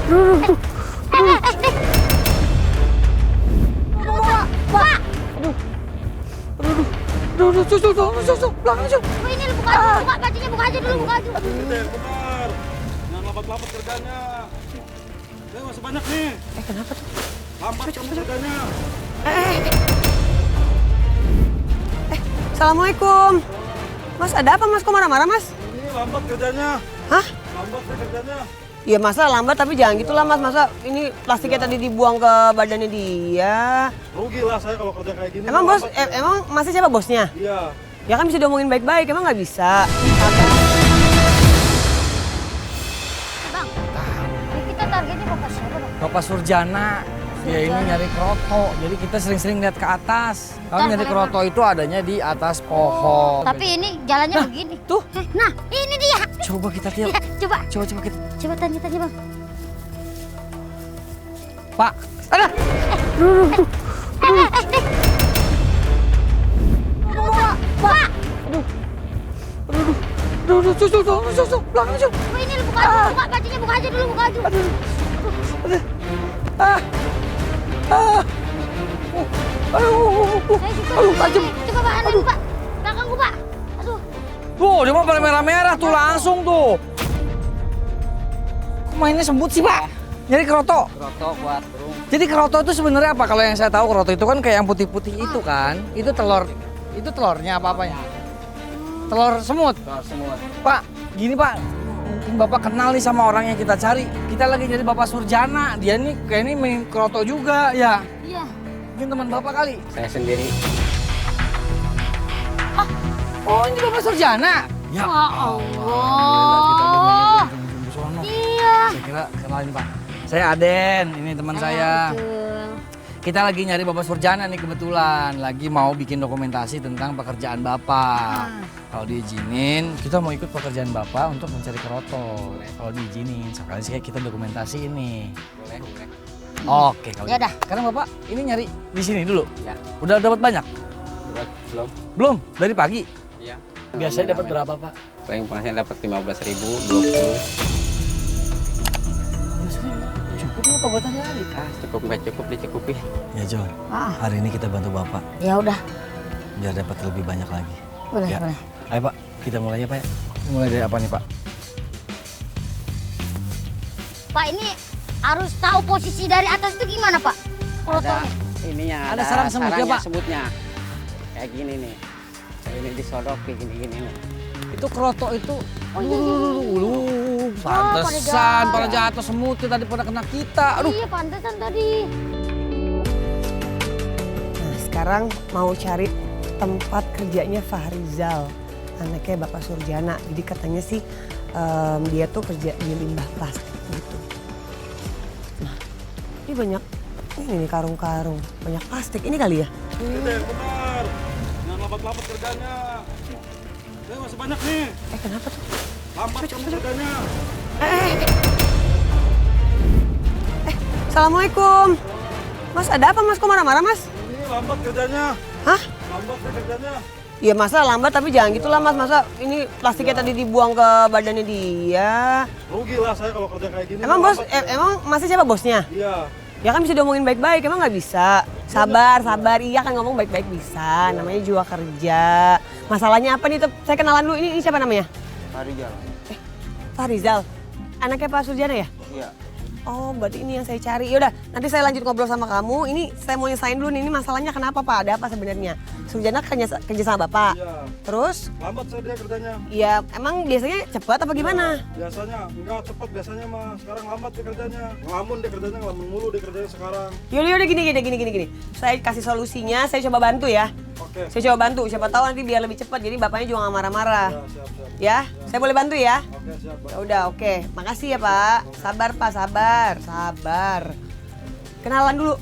Pak! Susul, belakang susul. Ini lu buka aja, buka bajunya, buka aja dulu, buka aja. Bener. Jangan lambat-lambat kerjanya. Masih banyak nih. Kenapa tuh? Lambat kamu kerjanya. Assalamualaikum. Mas, ada apa mas? Kok marah-marah mas? Ini lambat kerjanya. Hah? Lambat nih kerjanya. Ya masa lambat tapi jangan gitulah mas. Masa ini plastiknya tadi dibuang ke badannya dia. Rugi lah saya kalau kerja kayak gini. Emang bos, Lambat. emang masih siapa bosnya? Iya. Ya kan bisa diomongin baik-baik, emang nggak bisa. Bang, kita targetnya Bapak siapa, Bang? Bapak Surjana. Ya ini nyari kroto, jadi kita sering-sering lihat ke atas. Kalau nyari kroto itu adanya di atas pohon. Tapi ini jalannya begini. Tuh, Nah, ini dia. coba kita lihat. Coba, Coba kita. coba tanya, Bang. Pak, ada. Pak! Susul, belakang susul. Ini lu buka aja, buka bajunya, buka aja dulu, buka aja. Saya juga. tajam. Coba Pak, anak Pak. Belakangku, Pak. Aduh. Tuh, dia mau pada merah-merah tuh langsung tuh. Kok mainnya sembut sih, Pak? Nyari kroto. Kroto buat burung. Jadi kroto itu sebenarnya apa? Kalau yang saya tahu kroto itu kan kayak yang putih-putih itu kan. Itu telur. Itu telurnya apa-apanya? Telur semut. Telur semut. Pak, gini Pak. Mungkin Bapak kenal nih sama orang yang kita cari. Kita lagi nyari Bapak Surjana. Dia nih kayak ini main kroto juga ya. Iya. Mungkin teman Bapak kali. Saya sendiri. Oh, ini Bapak Surjana. Ya Allah. Iya. Saya kira kenalin Pak. Saya Aden, ini teman saya. Betul. Kita lagi nyari Bapak Surjana nih kebetulan. Lagi mau bikin dokumentasi tentang pekerjaan Bapak. Kalau diizinin, kita mau ikut pekerjaan Bapak untuk mencari kroto. Kalau diizinin, sekali sih kita dokumentasi ini. Boleh. Oke, kalau Ya gitu. dah. Sekarang Bapak ini nyari di sini dulu. Ya. Udah dapat banyak? Belum. Belum? Dari pagi? Iya. Biasanya dapat berapa, Pak? Paling penghasilan dapat 15.000, 20. Cukup nggak Pak buat hari-hari? Cukup nggak cukup dicukupi. Ya, John. Ah, Hari ini kita bantu Bapak ya udah. biar dapat lebih banyak lagi. Boleh, Ya. boleh. Ayo Pak, kita mulai ya Pak ya. Mulai dari apa nih Pak? Pak, ini harus tahu posisi dari atas itu gimana, Pak? Ada Krotonya. ininya. Ada sarang semut ya, sarangnya, Pak? Semutnya. Kayak gini nih. Ini disodok kayak gini-gini nih. Itu kroto itu. Oh, iya, iya. Pantesan pada pada jatuh semutnya tadi pada kena kita. Aduh. Iya, pantesan tadi. Nah sekarang mau cari tempat kerjanya Fahrizal, anaknya Bapak Surjana. Jadi katanya sih dia tuh kerja di limbah plastik gitu. Nah ini banyak, ini nih karung-karung, banyak plastik ini kali ya. Bener. Jangan lambat-lambat kerjanya. Masih banyak nih. Kenapa tuh? Lambat kamu kerjanya. Assalamualaikum. Mas, ada apa mas? Kok marah-marah mas? Ini lambat kerjanya. Hah? Lambat nih kerjanya. Ya masa lambat tapi jangan gitulah mas. Masa ini plastiknya tadi dibuang ke badannya dia. Rugi lah saya kalau kerja kayak gini. Emang bos, Lambat. emang masih siapa bosnya? Iya. Ya kan bisa diomongin baik-baik, emang nggak bisa. Sabar, iya kan ngomong baik-baik bisa. Namanya juga kerja. Masalahnya apa nih? Saya kenalan dulu, ini siapa namanya? Farijal. Fahrizal. Anaknya Pak Surjana ya? Iya. Oh, berarti ini yang saya cari. Yaudah, nanti saya lanjut ngobrol sama kamu. Ini saya mau nyesain dulu nih, ini masalahnya kenapa Pak? Ada apa sebenarnya? Surjana kerja sama Bapak. Iya. Terus, Lambat saya dia kerjanya. ya emang biasanya cepat apa gimana? Biasanya enggak cepat biasanya mah. Sekarang lambat dia kerjanya. Ngelamun dia kerjanya, ngelamun mulu dia kerjanya sekarang. Yaudah, gini. Saya kasih solusinya, saya coba bantu ya. Oke. Saya coba bantu, siapa tahu nanti biar lebih cepat. Jadi bapaknya juga nggak marah-marah. Ya, siap. Ya, saya boleh bantu ya? Oke, siap. Pak. Ya udah, oke. Makasih ya Pak. Sabar Pak, sabar. Kenalan dulu.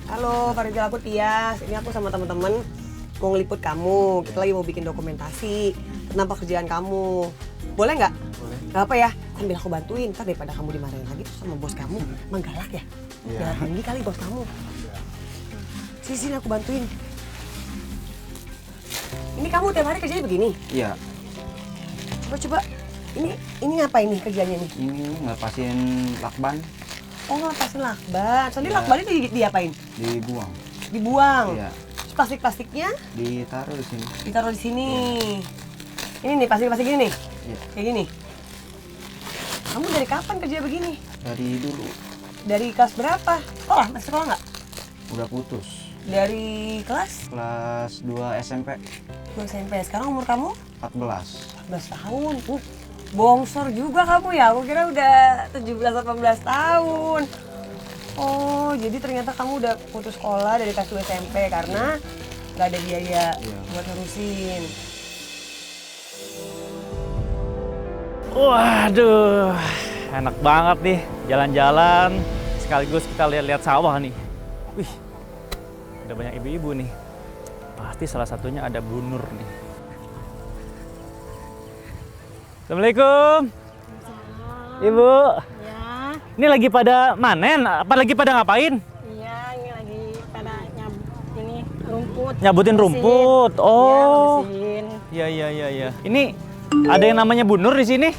Halo, Farijal, aku Tias. Ini aku sama teman-teman mau ngeliput kamu. Kita lagi mau bikin dokumentasi tentang pekerjaan kamu. Boleh nggak? Boleh. Gak apa ya, sambil aku bantuin. Ntar daripada kamu dimarahin lagi terus sama bos kamu. Emang galak ya? Iya. Galak tinggi kali bos kamu. Sini aku bantuin. Ini kamu tiap hari kerjanya begini? Iya. Coba Ini apa ini kerjanya nih? Ini ngelepasin lakban, Oh, ngelepasin lakban. Soalnya Iya. lakbannya diapain? dibuang. Dibuang. Iya, Terus plastik-plastiknya ditaruh di sini. ditaruh di sini. Ini nih plastik-plastik gini nih. Iya, Kayak gini. Kamu dari kapan kerja begini? dari dulu Dari kelas berapa? Sekolah? Masih sekolah nggak? udah putus. Dari kelas Kelas 2 SMP 2 SMP. Sekarang umur kamu 14. 14 tahun. Bongsor juga kamu ya. Aku kira udah 17-18 tahun. Oh, jadi ternyata kamu udah putus sekolah dari kelas 2 SMP karena nggak ada biaya Iya. buat nerusin. Waduh, enak banget nih jalan-jalan sekaligus kita lihat-lihat sawah nih. Wih, ada banyak ibu-ibu nih. Pasti salah satunya ada Bu Nur nih. Assalamualaikum. Ibu. Ya, Ini lagi pada manen? Apa lagi pada ngapain? iya ini lagi pada ini rumput. Nyabutin Bersihin. rumput. Oh. Iya, bersihin. Iya. Ini ada yang namanya Bu Nur di sini?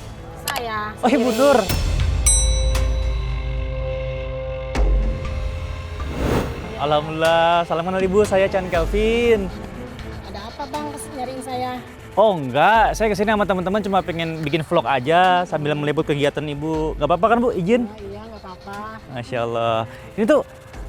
Saya. Oh, Ibu sendiri. Nur. Alhamdulillah, salam kenal Ibu, saya Chan Kelvin. Ada apa bang nyariin saya? Oh enggak, saya kesini sama teman-teman cuma pengen bikin vlog aja sambil meliput kegiatan Ibu. Nggak apa-apa kan Bu, izin? Oh, iya nggak apa-apa. Masya Allah. Ini tuh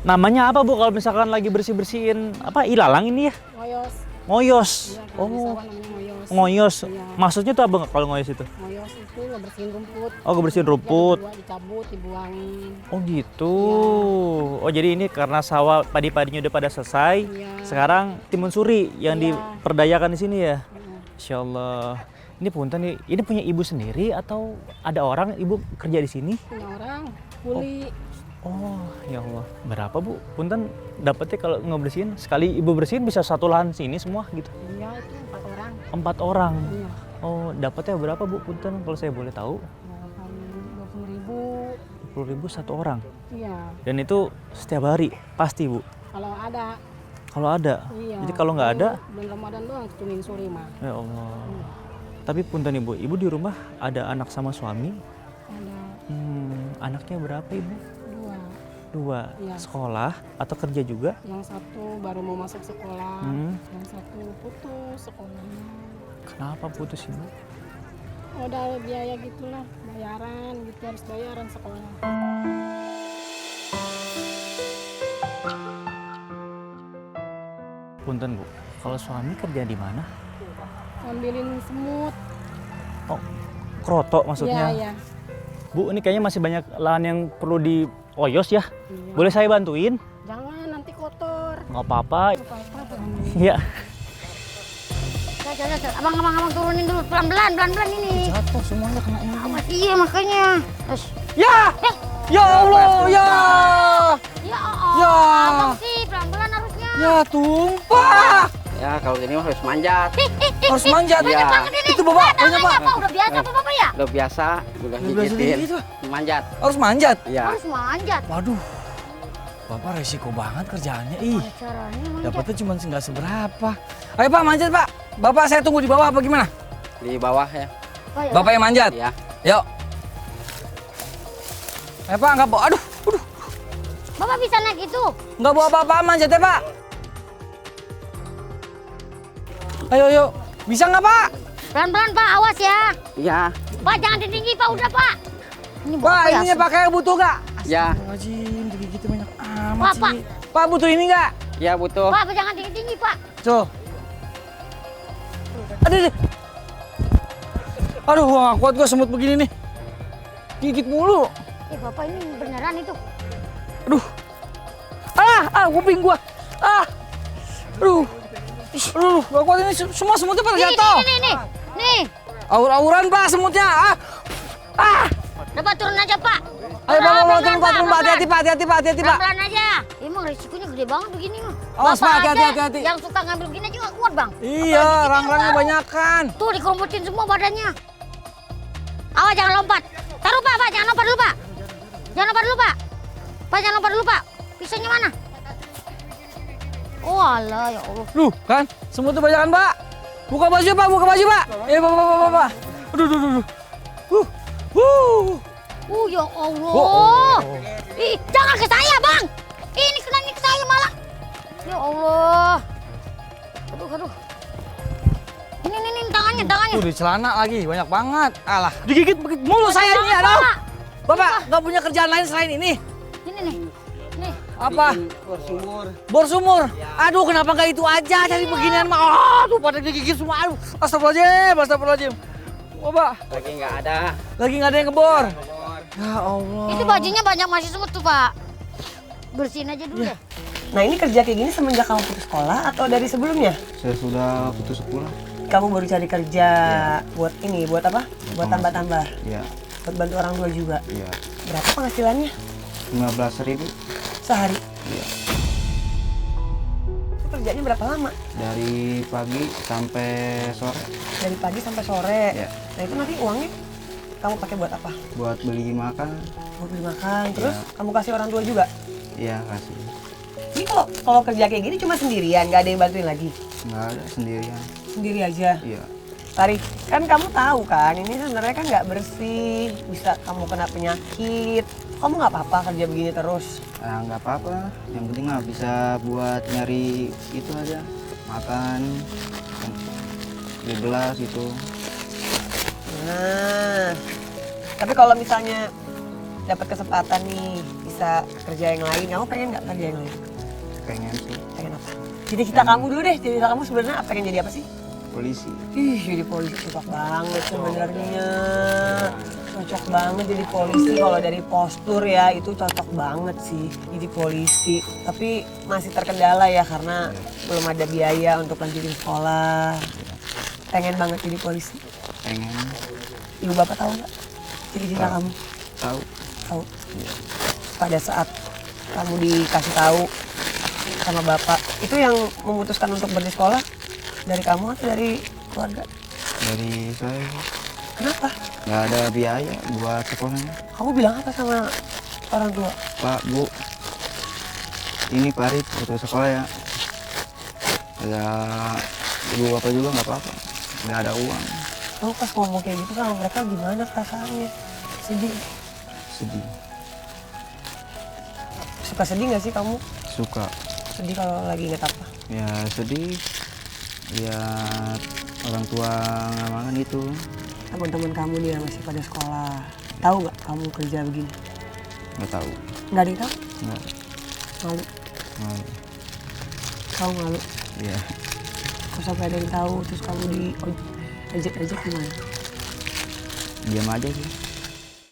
namanya apa Bu kalau misalkan lagi bersih-bersihin apa ilalang ini ya? Ngoyos. Ngoyos. Iya, kalau di Oh, sawah namanya ngoyos. ngoyos. Iya. Maksudnya tuh apa kalau ngoyos itu? Ngoyos itu ngebersihin rumput. Oh, ngebersihin rumput. Yang dicabut, dibuangin. Oh gitu. Oh jadi ini karena sawah padi-padinya udah pada selesai. Iya. Sekarang timun suri yang Iya. diperdayakan di sini ya. Iya. Insya Allah. Ini punten nih, ini punya ibu sendiri atau ada orang ibu kerja di sini? Punya orang kuli. Oh ya Allah. Berapa Bu? Punten dapetnya kalau ngebersihin sekali ibu bersihin bisa satu lahan sini semua gitu. Iya itu 4 orang. 4 orang. Iya. Oh dapetnya berapa Bu? Punten kalau saya boleh tahu. Ya, kali 20.000. 20.000 satu orang. Iya. Dan itu setiap hari pasti Bu. Kalau ada. Kalau ada. Iya. Jadi kalau nggak ada, bulan Ramadan doang tumin sore mah. ya Allah. Tapi punten Ibu di rumah ada anak sama suami. Ada Anaknya berapa Ibu? 2. 2. Iya. Sekolah atau kerja juga? Yang satu baru mau masuk sekolah, yang satu putus sekolahnya. Kenapa putus Ibu? Udah biaya gitulah, bayaran gitu harus bayaran sekolah. Punten Bu, kalau suami kerja di mana? Ambilin semut. Oh, kroto maksudnya. Iya. Bu, ini kayaknya masih banyak lahan yang perlu dioyos ya. Iya. Boleh saya bantuin? Jangan nanti kotor. Nggak apa-apa. Nggak apa-apa jangan. Iya. Coba, abang turunin dulu pelan-pelan ini. Jatuh semuanya kena ini. Awas, iya makanya. Terus, Ya! Ya Allah, ya! ya, Ya. abang sih pelan-pelan harusnya. Ya tumpah! Ya kalau gini mah harus manjat. Harus manjat. Iya. Itu Bapak, Tangannya Pak. apa? Udah biasa apa Bapak ya? Udah biasa, udah Udah biasa gigitin. gitu. Manjat. Harus manjat. Iya. Harus manjat. Waduh, Bapak resiko banget kerjaannya. Ih, Caranya manjat. dapatnya cuma nggak seberapa. Ayo Pak, manjat Pak. Bapak saya tunggu di bawah apa gimana? Di bawah ya. Oh, ya. Bapak yang manjat? Iya. Yuk. Ayo Pak, nggak bawa. Aduh, Bapak bisa naik itu? nggak bawa apa-apa, manjat ya Pak. Ayo. Bisa nggak Pak? Pelan-pelan Pak, awas ya. Iya. Pak jangan tinggi Pak, udah Pak. Ini Pak, Bapak ya? ininya pakai butuh nggak? Ya. Wajib, gitu banyak amat Pak, Pak. sih. Pak, butuh ini nggak? Ya butuh. Pak jangan tinggi-tinggi Pak. Tuh. Aduh. Aduh, gua nggak kuat gua semut begini nih. Gigit mulu. Bapak ini beneran itu. Aduh. Kuping gua. Aduh, gak kuat ini semua semutnya pada jatuh. Nih. Aur-auran Pak semutnya. Dapat turun aja Pak. Ayo Pak, Pelan-pelan, turun Pak. Hati-hati Pak. Pelan-pelan aja. Emang risikonya gede banget begini mah. Awas, Bapak Pak, aja hati-hati. Yang suka ngambil begini aja gak kuat Bang. Iya, Apalagi kita rang-rangnya yang baru. banyakan. Tuh dikerumputin semua badannya. Awas jangan lompat. Taruh Pak, jangan lompat dulu Pak. Jangan lompat dulu Pak. Pak jangan lompat dulu Pak. Pisaunya mana? Oh alah ya Allah. Duh, kan semutnya banyakan Pak. Buka baju Pak. Pak. Pak. Aduh. Ya Allah. Ih, jangan ke saya, Bang. Ini kena ke saya malah. Ya Allah. Aduh. Ini tangannya. Tuh di celana lagi banyak banget. Alah, digigit mulu saya ini. Aduh. Bapak nggak punya kerjaan lain selain ini? Ini nih. Nih. Apa? Bor sumur. Aduh, kenapa nggak itu aja cari beginian mah? Aduh, pada digigit semua. Aduh, astagfirullahaladzim. Bapak. Lagi nggak ada. Lagi nggak ada yang ngebor. Ya Allah. Itu bajunya banyak masih semut tuh, Pak. Bersihin aja dulu deh. Nah ini kerja kayak gini semenjak kamu putus sekolah atau dari sebelumnya? Saya sudah putus sekolah. Kamu baru cari kerja buat ini, buat apa? Buat tambah-tambah. Iya. Buat bantu orang tua juga. Iya. Berapa penghasilannya? 15.000 Sehari? Iya. Itu kerjanya berapa lama? dari pagi sampai sore Dari pagi sampai sore. Ya. Nah itu nanti uangnya kamu pakai buat apa? buat beli makan. Buat beli makan. Terus Ya. kamu kasih orang tua juga? Iya kasih. Ini kalau kerja kayak gini cuma sendirian, nggak ada yang bantuin lagi? Nggak ada, sendirian. Sendiri aja. Iya. Tari, kan kamu tahu kan ini sebenarnya kan nggak bersih, bisa kamu kena penyakit. Kamu nggak apa-apa kerja begini terus? Ah, nggak apa-apa, yang penting mah bisa buat nyari itu aja, makan, beli gelas itu. Nah, tapi kalau misalnya dapat kesempatan nih bisa kerja yang lain, kamu pengen nggak kerja yang lain? Pengen sih, Pengen apa? Cita-cita kamu dulu deh, cita-cita kamu sebenarnya pengen jadi apa sih? polisi. Ih, jadi polisi cocok banget sebenarnya. Cocok banget jadi polisi kalau dari postur ya, itu cocok banget sih jadi polisi. Tapi masih terkendala ya karena belum ada biaya untuk lanjutin sekolah. Pengen banget jadi polisi. Pengen, Ibu bapak tahu nggak cita-cita Tahu. kamu? tahu. Tahu. Pada saat kamu dikasih tahu sama bapak, itu yang memutuskan untuk berhenti sekolah dari kamu atau dari keluarga? Dari saya Kenapa? nggak ada biaya buat sekolahnya. Kamu bilang apa sama orang tua? Pak, Bu, ini Parit butuh sekolah ya. Ya, ibu bapak juga nggak apa-apa, nggak ada uang. Kamu pas ngomong kayak gitu sama mereka gimana perasaannya? Sedih? Sedih, Suka sedih nggak sih kamu? suka. Sedih kalau lagi inget apa? Ya sedih, lihat orang tua nggak makan itu. Teman-teman kamu nih yang masih pada sekolah, tahu nggak kamu kerja begini? Nggak tahu, Nggak ada yang tahu? nggak Malu? mau. Kamu malu? Ya, Kalau sampai ada yang tahu terus kamu diajak-ajak gimana? diam aja sih.